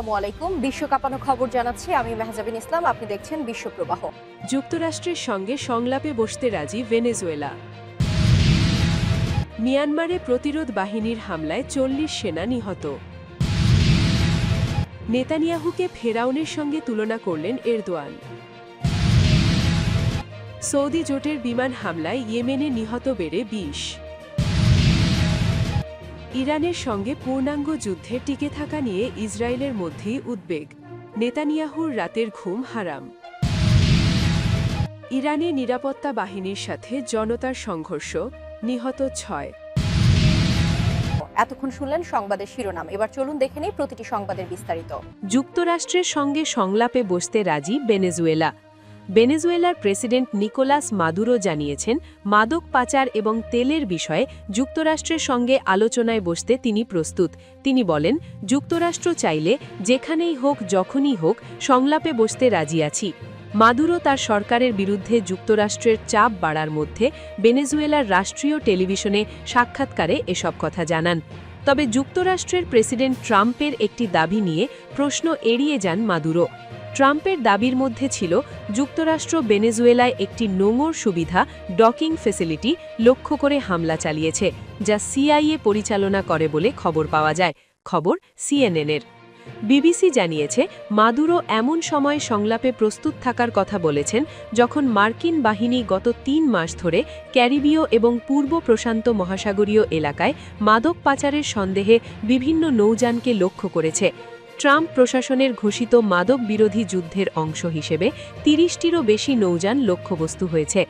আসসালামু আলাইকুম। বিশ্ব কাঁপানো খবর জানাচ্ছি আমি মেহজাবিন ইসলাম। আপনি দেখছেন বিশ্বপ্রবাহ। যুক্তরাষ্ট্রের সঙ্গে সংলাপে বসতে রাজি ভেনেজুয়েলা। মিয়ানমারে প্রতিরোধ বাহিনীর হামলায় ৪০ সেনা নিহত। নেতানিয়াহুকে ফেরাউনের সঙ্গে তুলনা করলেন এরদোয়ান। সৌদি জোটের বিমান হামলায় ইয়েমেনে নিহত বেড়ে ২০। ইরানের সঙ্গে পূর্ণাঙ্গ যুদ্ধে টিকে থাকা নিয়ে ইসরায়েলের মধ্যেই উদ্বেগ। নেতানিয়াহুর রাতের ঘুম হারাম। ইরানি নিরাপত্তা বাহিনীর সাথে জনতার সংঘর্ষ, নিহত ৬। এতক্ষণ শুনলেন সংবাদের শিরোনাম। এবার চলুন দেখে নিই প্রতিটি সংবাদের বিস্তারিত। যুক্তরাষ্ট্রের সঙ্গে সংলাপে বসতে রাজি ভেনেজুয়েলা। ভেনেজুয়েলার প্রেসিডেন্ট নিকোলাস মাদুরো জানিয়েছেন, মাদক পাচার এবং তেলের বিষয়ে যুক্তরাষ্ট্রের সঙ্গে আলোচনায় বসতে তিনি প্রস্তুত। তিনি বলেন, যুক্তরাষ্ট্র চাইলে যেখানেই হোক যখনই হোক সংলাপে বসতে রাজি আছি। মাদুরো তার সরকারের বিরুদ্ধে যুক্তরাষ্ট্রের চাপ বাড়ার মধ্যে ভেনেজুয়েলার রাষ্ট্রীয় টেলিভিশনে সাক্ষাৎকারে এসব কথা জানান। তবে যুক্তরাষ্ট্রের প্রেসিডেন্ট ট্রাম্পের একটি দাবি নিয়ে প্রশ্ন এড়িয়ে যান মাদুরো। ট্রাম্পের দাবির মধ্যে ছিল যুক্তরাষ্ট্র ভেনেজুয়েলায় একটি নোঙর সুবিধা ডকিং ফ্যাসিলিটি লক্ষ্য করে হামলা চালিয়েছে, যা সিআইএ পরিচালনা করে বলে খবর পাওয়া যায়। খবর সিএনএনের। বিবিসি জানিয়েছে, মাদুরো এমন সময় সংলাপে প্রস্তুত থাকার কথা বলেছেন যখন মার্কিন বাহিনী গত ৩ মাস ধরে ক্যারিবীয় এবং পূর্ব প্রশান্ত মহাসাগরীয় এলাকায় মাদক পাচারের সন্দেহে বিভিন্ন নৌযানকে লক্ষ্য করেছে। ট্রাম্প প্রশাসনের ঘোষিত মাদক বিরোধী যুদ্ধের অংশ হিসেবে ৩০টিরও বেশি নৌযান লক্ষ্যবস্তু হয়েছে।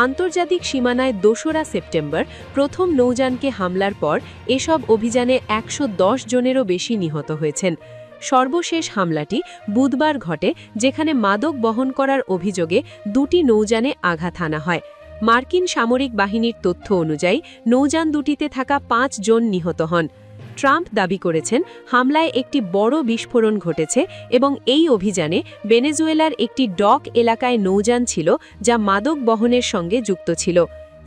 আন্তর্জাতিক সীমানায় ২রা সেপ্টেম্বর প্রথম নৌযানকে হামলার পর এসব অভিযানে ১১০ জনেরও বেশি নিহত হয়েছেন। সর্বশেষ হামলাটি বুধবার ঘটে, যেখানে মাদক বহন করার অভিযোগে ২টি নৌযানে আঘাত হানা হয়। মার্কিন সামরিক বাহিনীর তথ্য অনুযায়ী নৌযান দুটিতে থাকা ৫ জন নিহত হন। ট্রাম্প দাবি করেছেন, হামলায় একটি বড় বিস্ফোরণ ঘটেছে এবং এই অভিযানে ভেনেজুয়েলার একটি ডক এলাকায় নৌযান ছিল যা মাদক বহনের সঙ্গে যুক্ত ছিল।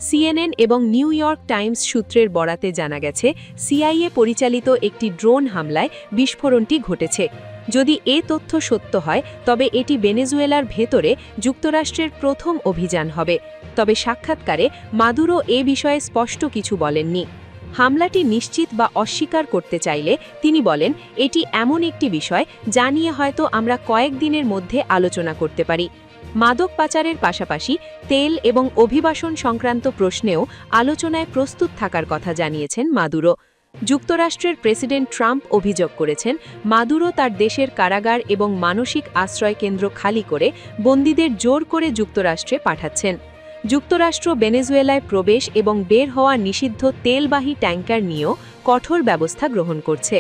সিএনএন এবং নিউ ইয়র্ক টাইমস সূত্রের বরাতে জানা গেছে, সিআইএ পরিচালিত একটি ড্রোন হামলায় বিস্ফোরণটি ঘটেছে। যদি এ তথ্য সত্য হয়, তবে এটি ভেনেজুয়েলার ভেতরে যুক্তরাষ্ট্রের প্রথম অভিযান হবে। তবে সাক্ষাৎকারে মাদুরো এ বিষয়ে স্পষ্ট কিছু বলেননি। হামলাটি নিশ্চিত বা অস্বীকার করতে চাইলে তিনি বলেন, এটি এমন একটি বিষয় যা নিয়ে হয়তো আমরা কয়েকদিনের মধ্যে আলোচনা করতে পারি। মাদক পাচারের পাশাপাশি তেল এবং অভিবাসন সংক্রান্ত প্রশ্নেও আলোচনায় প্রস্তুত থাকার কথা জানিয়েছেন মাদুরো। যুক্তরাষ্ট্রের প্রেসিডেন্ট ট্রাম্প অভিযোগ করেছেন, মাদুরো তার দেশের কারাগার এবং মানসিক আশ্রয়কেন্দ্র খালি করে বন্দীদের জোর করে যুক্তরাষ্ট্রে পাঠাচ্ছেন। যুক্তরাষ্ট্র ভেনেজুয়েলায় প্রবেশ এবং বের হওয়া নিষিদ্ধ তেলবাহী ট্যাঙ্কার নিয়েও কঠোর ব্যবস্থা গ্রহণ করছে।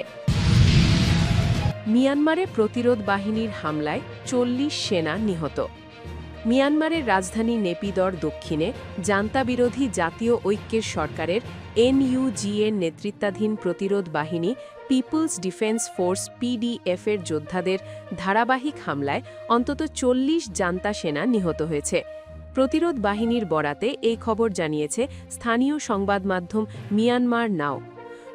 মিয়ানমারে প্রতিরোধ বাহিনীর হামলায় ৪০ সেনা নিহত। মিয়ানমারের রাজধানী নেপিদর দক্ষিণে জান্তাবিরোধী জাতীয় ঐক্যের সরকারের এনইউজিএর নেতৃত্বাধীন প্রতিরোধ বাহিনী পিপলস ডিফেন্স ফোর্স পিডিএফের যোদ্ধাদের ধারাবাহিক হামলায় অন্তত ৪০ জান্তা সেনা নিহত হয়েছে। প্রতিরোধ বাহিনীর বরাতে এই খবর জানিয়েছে স্থানীয় সংবাদ মাধ্যম মিয়ানমার নাও।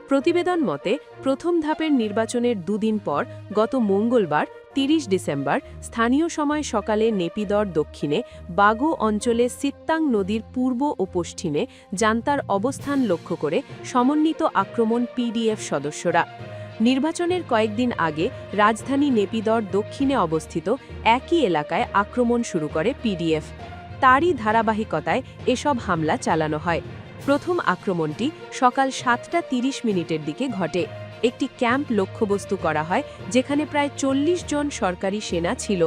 প্রতিবেদন মতে, প্রথম ধাপের নির্বাচনের দুদিন পর গত মঙ্গলবার ৩০ ডিসেম্বর স্থানীয় সময় সকালে নেপিদর দক্ষিণে বাগো অঞ্চলে সিত্তাং নদীর পূর্ব ও পশ্চিমে জান্তার অবস্থান লক্ষ্য করে সমন্বিত আক্রমণ পিডিএফ সদস্যরা। নির্বাচনের কয়েকদিন আগে রাজধানী নেপিদর দক্ষিণে অবস্থিত একই এলাকায় আক্রমণ শুরু করে পিডিএফ। তারই ধারাবাহিকতায় এসব হামলা চালানো হয়। প্রথম আক্রমণটি সকাল ৭টা ৩০ দিকে ঘটে। একটি ক্যাম্প লক্ষ্যবস্তু করা হয়, যেখানে প্রায় ৪০ জন সরকারি সেনা ছিল।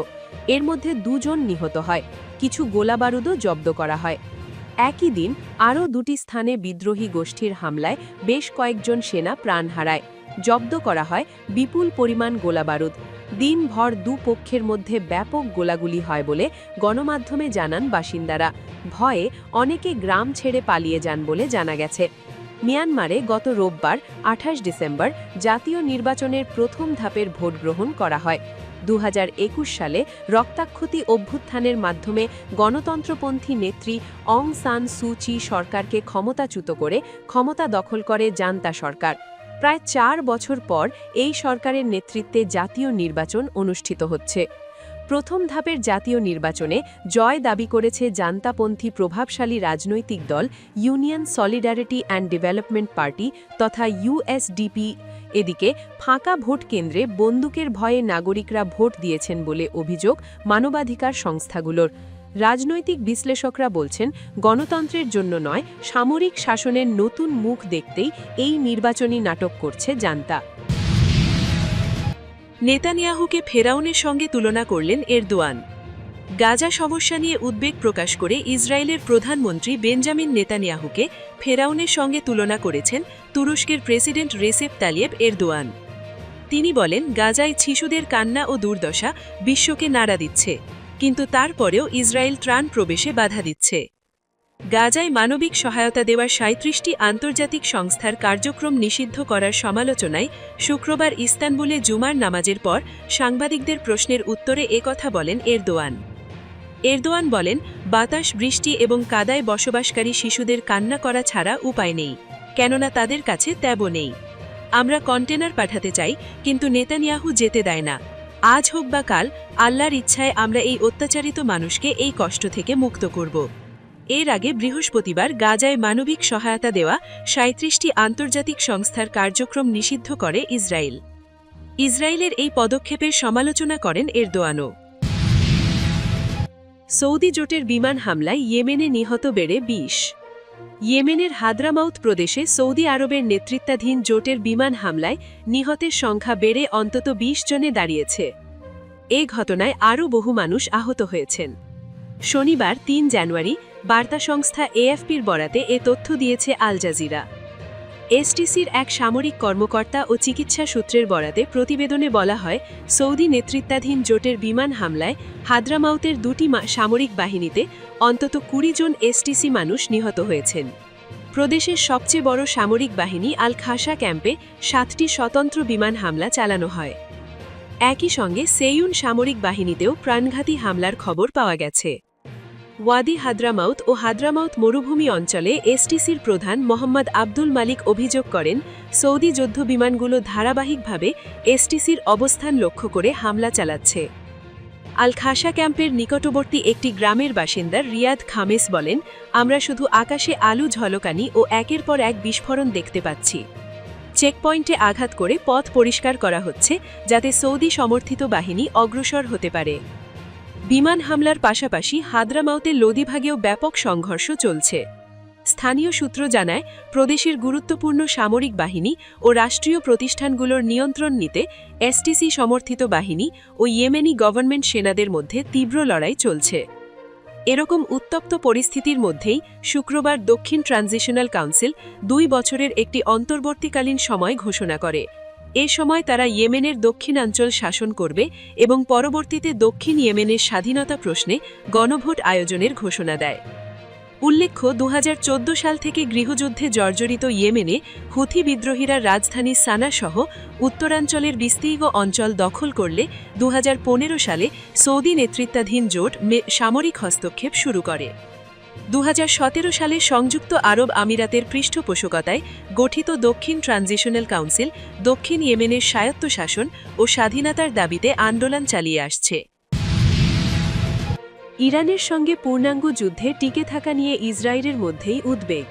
এর মধ্যে ২ জন নিহত হয়। কিছু গোলাবারুদও জব্দ করা হয়। একই দিন আরও ২টি স্থানে বিদ্রোহী গোষ্ঠীর হামলায় বেশ কয়েকজন সেনা প্রাণ হারায়। জব্দ করা হয় বিপুল পরিমাণ গোলাবারুদ। দিনভর দুপক্ষের মধ্যে ব্যাপক গোলাগুলি হয় বলে গণমাধ্যমে জানান বাসিন্দারা। ভয়ে অনেকে গ্রাম ছেড়ে পালিয়ে যান বলে জানা গেছে। মিয়ানমারে গত রোববার ২৮ ডিসেম্বর জাতীয় নির্বাচনের প্রথম ধাপের ভোট গ্রহণ করা হয়। ২০২১ সালে রক্তাক্ষতী অভ্যুত্থানের মাধ্যমে গণতন্ত্রপন্থী নেত্রী অং সান সু চি সরকারকে ক্ষমতাচ্যুত করে ক্ষমতা দখল করে জান্তা সরকার। প্রায় 4 বছর পর এই সরকারের নেতৃত্বে জাতীয় নির্বাচন অনুষ্ঠিত হচ্ছে। প্রথম ধাপের জাতীয় নির্বাচনে জয় দাবি করেছে জান্তাপন্থী প্রভাবশালী রাজনৈতিক দল union solidarity and development party তথা ইউএসডিপি। এদিকে ফাঁকা ভোট কেন্দ্রে বন্দুকের ভয়ে নাগরিকরা ভোট দিয়েছেন বলে অভিযোগ মানবাধিকার সংস্থাগুলোর। রাজনৈতিক বিশ্লেষকরা বলছেন, গণতন্ত্রের জন্য নয়, সামরিক শাসনের নতুন মুখ দেখতেই এই নির্বাচনী নাটক করছে জান্তা। নেতানিয়াহুকে ফেরাউনের সঙ্গে তুলনা করলেন এরদোয়ান। গাজা সমস্যা নিয়ে উদ্বেগ প্রকাশ করে ইসরায়েলের প্রধানমন্ত্রী বেঞ্জামিন নেতানিয়াহুকে ফেরাউনের সঙ্গে তুলনা করেছেন তুরস্কের প্রেসিডেন্ট রেসেপ তাইয়েপ এরদোয়ান। তিনি বলেন, গাজায় শিশুদের কান্না ও দুর্দশা বিশ্বকে নাড়া দিচ্ছে, কিন্তু তারপরেও ইসরায়েল ত্রাণ প্রবেশে বাধা দিচ্ছে। গাজায় মানবিক সহায়তা দেওয়ার ৩৭টি আন্তর্জাতিক সংস্থার কার্যক্রম নিষিদ্ধ করার সমালোচনায় শুক্রবার ইস্তানবুলে জুমার নামাজের পর সাংবাদিকদের প্রশ্নের উত্তরে একথা বলেন এরদোয়ান। এরদোয়ান বলেন, বাতাস, বৃষ্টি এবং কাদায় বসবাসকারী শিশুদের কান্না করা ছাড়া উপায় নেই, কেননা তাদের কাছে ট্যাবও নেই। আমরা কন্টেনার পাঠাতে চাই, কিন্তু নেতানিয়াহু যেতে দেয় না। আজ হোক বা কাল, আল্লাহর ইচ্ছায় আমরা এই অত্যাচারিত মানুষকে এই কষ্ট থেকে মুক্ত করব। এর আগে বৃহস্পতিবার গাজায় মানবিক সহায়তা দেওয়া ৩৭টি আন্তর্জাতিক সংস্থার কার্যক্রম নিষিদ্ধ করে ইসরায়েল। ইসরায়েলের এই পদক্ষেপের সমালোচনা করেন এরদোয়ানও। সৌদি জোটের বিমান হামলায় ইয়েমেনে নিহত বেড়ে ২০। ইয়েমেনের হাদ্রামাউত প্রদেশে সৌদি আরবের নেতৃত্বাধীন জোটের বিমান হামলায় নিহতের সংখ্যা বেড়ে অন্তত ২০ জনে দাঁড়িয়েছে। এ ঘটনায় আরও বহু মানুষ আহত হয়েছেন। শনিবার ৩ জানুয়ারি বার্তা সংস্থা এএফপির বরাতে এ তথ্য দিয়েছে আল জাজিরা। এসটিসির এক সামরিক কর্মকর্তা ও চিকিৎসা সূত্রের বরাতে প্রতিবেদনে বলা হয়, সৌদি নেতৃত্বাধীন জোটের বিমান হামলায় হাদ্রামাউতের ২টি সামরিক বাহিনীতে অন্তত ২০ জন এসটিসি মানুষ নিহত হয়েছেন। প্রদেশের সবচেয়ে বড় সামরিক বাহিনী আল খাসা ক্যাম্পে ৭টি স্বতন্ত্র বিমান হামলা চালানো হয়। একই সঙ্গে সেয়ুন সামরিক বাহিনীতেও প্রাণঘাতী হামলার খবর পাওয়া গেছে। ওয়াদি হাদ্রামাউত ও হাদ্রামাউত মরুভূমি অঞ্চলে এসটিসির প্রধান মোহাম্মদ আব্দুল মালিক অভিযোগ করেন, সৌদি যুদ্ধ বিমানগুলো ধারাবাহিকভাবে এসটিসির অবস্থান লক্ষ্য করে হামলা চালাচ্ছে। আল খাসা ক্যাম্পের নিকটবর্তী একটি গ্রামের বাসিন্দা রিয়াদ খামেস বলেন, আমরা শুধু আকাশে আলু ঝলকানি ও একের পর এক বিস্ফোরণ দেখতে পাচ্ছি। চেকপয়েন্টে আঘাত করে পথ পরিষ্কার করা হচ্ছে, যাতে সৌদি সমর্থিত বাহিনী অগ্রসর হতে পারে। বিমান হামলার পাশাপাশি হাদ্রামাউতের লোদিভাগেও ব্যাপক সংঘর্ষ চলছে। স্থানীয় সূত্র জানায়, প্রদেশের গুরুত্বপূর্ণ সামরিক বাহিনী ও রাষ্ট্রীয় প্রতিষ্ঠানগুলোর নিয়ন্ত্রণ নিতে এসটিসি সমর্থিত বাহিনী ও ইয়েমেনি গভর্নমেন্ট সেনাদের মধ্যে তীব্র লড়াই চলছে। এরকম উত্তপ্ত পরিস্থিতির মধ্যেই শুক্রবার দক্ষিণ ট্রানজিশনাল কাউন্সিল ২ বছরের একটি অন্তর্বর্তীকালীন সময় ঘোষণা করে। এ সময় তারা ইয়েমেনের দক্ষিণাঞ্চল শাসন করবে এবং পরবর্তীতে দক্ষিণ ইয়েমেনের স্বাধীনতা প্রশ্নে গণভোট আয়োজনের ঘোষণা দেয়। উল্লেখ্য, ২০১৪ সাল থেকে গৃহযুদ্ধে জর্জরিত ইয়েমেনে হুথি বিদ্রোহীরা রাজধানী সানা সহ উত্তরাঞ্চলের বিস্তীর্ণ অঞ্চল দখল করলে ২০১৫ সালে সৌদি নেতৃত্বাধীন জোট সামরিক হস্তক্ষেপ শুরু করে। ২০১৭ সালে সংযুক্ত আরব আমিরাতের পৃষ্ঠপোষকতায় গঠিত দক্ষিণ ট্রানজিশনাল কাউন্সিল দক্ষিণ ইয়েমেনের স্বায়ত্তশাসন ও স্বাধীনতার দাবিতে আন্দোলন চালিয়ে আসছে। ইরানের সঙ্গে পূর্ণাঙ্গ যুদ্ধে টিকে থাকা নিয়ে ইসরায়েলের মধ্যেই উদ্বেগ।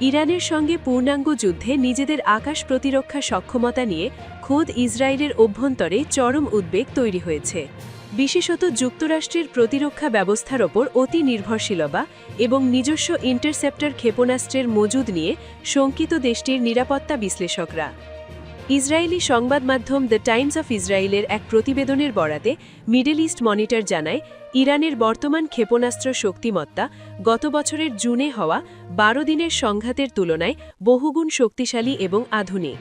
ইরানের সঙ্গে পূর্ণাঙ্গ যুদ্ধে নিজেদের আকাশ প্রতিরক্ষা সক্ষমতা নিয়ে খোদ ইসরায়েলের অভ্যন্তরে চরম উদ্বেগ তৈরি হয়েছে। বিশেষত যুক্তরাষ্ট্রের প্রতিরক্ষা ব্যবস্থার ওপর অতি নির্ভরশীলতা এবং নিজস্ব ইন্টারসেপ্টর ক্ষেপণাস্ত্রের মজুদ নিয়ে শঙ্কিত দেশটির নিরাপত্তা বিশ্লেষকরা। ইসরায়েলি সংবাদ মাধ্যম দ্য টাইমস অফ ইসরায়েলের এক প্রতিবেদনের বরাতে মিডল ইস্ট মনিটর জানায়, ইরানের বর্তমান ক্ষেপণাস্ত্র শক্তিমত্তা গত বছরের জুনে হওয়া ১২ দিনের সংঘাতের তুলনায় বহুগুণ শক্তিশালী এবং আধুনিক।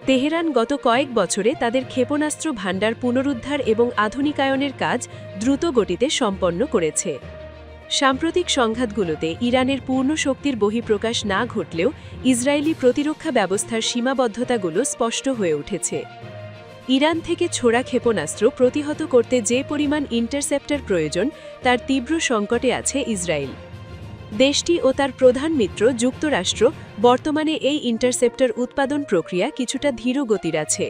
তেহরান গত কয়েক বছরে তাদের ক্ষেপণাস্ত্র ভাণ্ডার পুনরুদ্ধার এবং আধুনিকায়নের কাজ দ্রুত গতিতে সম্পন্ন করেছে। সাম্প্রতিক সংঘাতগুলোতে ইরানের পূর্ণ শক্তির বহিঃপ্রকাশ না ঘটলেও ইসরায়েলি প্রতিরক্ষা ব্যবস্থার সীমাবদ্ধতাগুলো স্পষ্ট হয়ে উঠেছে। ইরান থেকে ছোড়া ক্ষেপণাস্ত্র প্রতিহত করতে যে পরিমাণ ইন্টারসেপ্টর প্রয়োজন, তার তীব্র সংকটে আছে ইসরায়েল। দেশটি ও তার প্রধান মিত্র যুক্তরাষ্ট্র বর্তমানে এই ইন্টারসেপ্টর উৎপাদন প্রক্রিয়া কিছুটা ধীর গতির আছে।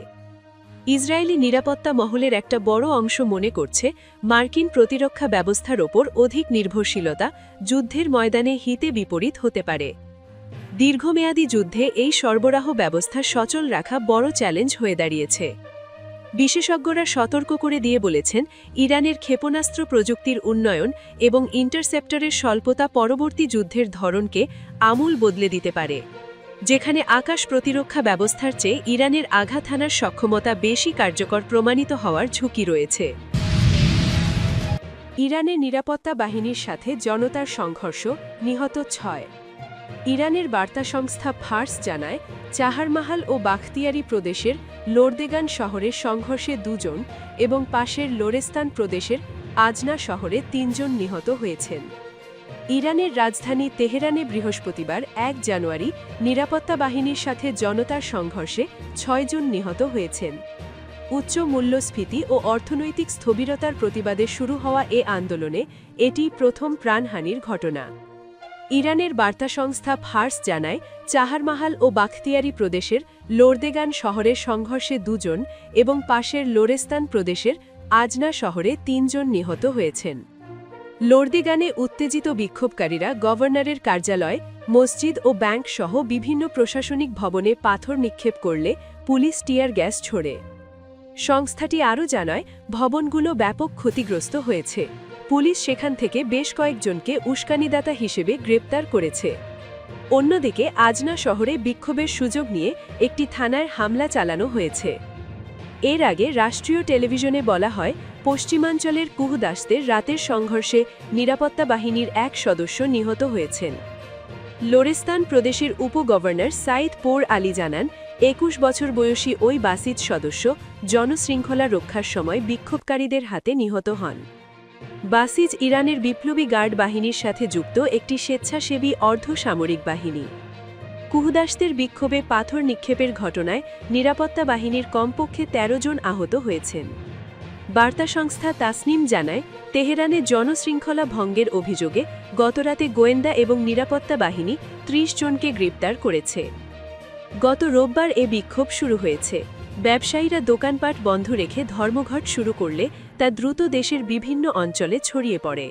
ইসরায়েলি নিরাপত্তা মহলের একটা বড় অংশ মনে করছে মার্কিন প্রতিরক্ষা ব্যবস্থার ওপর অধিক নির্ভরশীলতা যুদ্ধের ময়দানে হিতে বিপরীত হতে পারে। দীর্ঘমেয়াদী যুদ্ধে এই সরবরাহ ব্যবস্থা সচল রাখা বড় চ্যালেঞ্জ হয়ে দাঁড়িয়েছে। বিশেষজ্ঞরা সতর্ক করে দিয়ে বলেছেন, ইরানের ক্ষেপণাস্ত্র প্রযুক্তির উন্নয়ন এবং ইন্টারসেপ্টরের স্বল্পতা পরবর্তী যুদ্ধের ধরনকে আমূল বদলে দিতে পারে, যেখানে আকাশ প্রতিরক্ষা ব্যবস্থার চেয়ে ইরানের আঘাত হানার সক্ষমতা বেশি কার্যকর প্রমাণিত হওয়ার ঝুঁকি রয়েছে। ইরানের নিরাপত্তা বাহিনীর সাথে জনতার সংঘর্ষ, নিহত 6। ইরানের বার্তা সংস্থা ফার্স জানায়, চাহারমাহাল ও বাখতিয়ারি প্রদেশের লোরদেগান শহরের সংঘর্ষে 2 জন এবং পাশের লোরেস্তান প্রদেশের আজনা শহরে 3 জন নিহত হয়েছেন। ইরানের রাজধানী তেহরানে বৃহস্পতিবার 1 জানুয়ারি নিরাপত্তা বাহিনীর সাথে জনতার সংঘর্ষে 6 জন নিহত হয়েছেন। উচ্চ মূল্যস্ফীতি ও অর্থনৈতিক স্থবিরতার প্রতিবাদে শুরু হওয়া এ আন্দোলনে এটি প্রথম প্রাণহানির ঘটনা। ইরানের বার্তা সংস্থা ফার্স জানায়, চাহারমাহাল ও বাখতিয়ারি প্রদেশের লোরদেগান শহরের সংঘর্ষে 2 জন এবং পাশের লোরেস্তান প্রদেশের আজনা শহরে 3 জন নিহত হয়েছেন। লোরদেগানে উত্তেজিত বিক্ষোভকারীরা গভর্নরের কার্যালয়, মসজিদ ও ব্যাংক সহ বিভিন্ন প্রশাসনিক ভবনে পাথর নিক্ষেপ করলে পুলিশ টিয়ার গ্যাস ছোড়ে। সংস্থাটি আরও জানায়, ভবনগুলো ব্যাপক ক্ষতিগ্রস্ত হয়েছে। পুলিশ সেখান থেকে বেশ কয়েকজনকে উস্কানিদাতা হিসেবে গ্রেপ্তার করেছে। অন্যদিকে আজনা শহরে বিক্ষোভের সুযোগ নিয়ে একটি থানায় হামলা চালানো হয়েছে। এর আগে রাষ্ট্রীয় টেলিভিশনে বলা হয়, পশ্চিমাঞ্চলের কুহদাসদের রাতের সংঘর্ষে নিরাপত্তা বাহিনীর 1 সদস্য নিহত হয়েছেন। লোরেস্তান প্রদেশের উপগভর্নর সাইদ পোর আলী জানান, 21 বছর বয়সী ওই বাসিজ সদস্য জনশৃঙ্খলা রক্ষার সময় বিক্ষোভকারীদের হাতে নিহত হন। বাসিজ ইরানের বিপ্লবী গার্ড বাহিনীর সাথে যুক্ত একটি স্বেচ্ছাসেবী অর্ধসামরিক বাহিনী। কুহদাসদের বিক্ষোভে পাথর নিক্ষেপের ঘটনায় নিরাপত্তা বাহিনীর কমপক্ষে 13 জন আহত হয়েছেন। বার্তা সংস্থা তাসনিম জানায়, তেহরানে জনশৃঙ্খলা ভঙ্গের অভিযোগে গতরাতে গোয়েন্দা এবং নিরাপত্তা বাহিনী 30 জনকে গ্রেপ্তার করেছে। গত রোববার এ বিক্ষোভ শুরু হয়েছে। ব্যবসায়ীরা দোকানপাট বন্ধ রেখে ধর্মঘট শুরু করলে তা দ্রুত দেশের বিভিন্ন অঞ্চলে ছড়িয়ে পড়ে।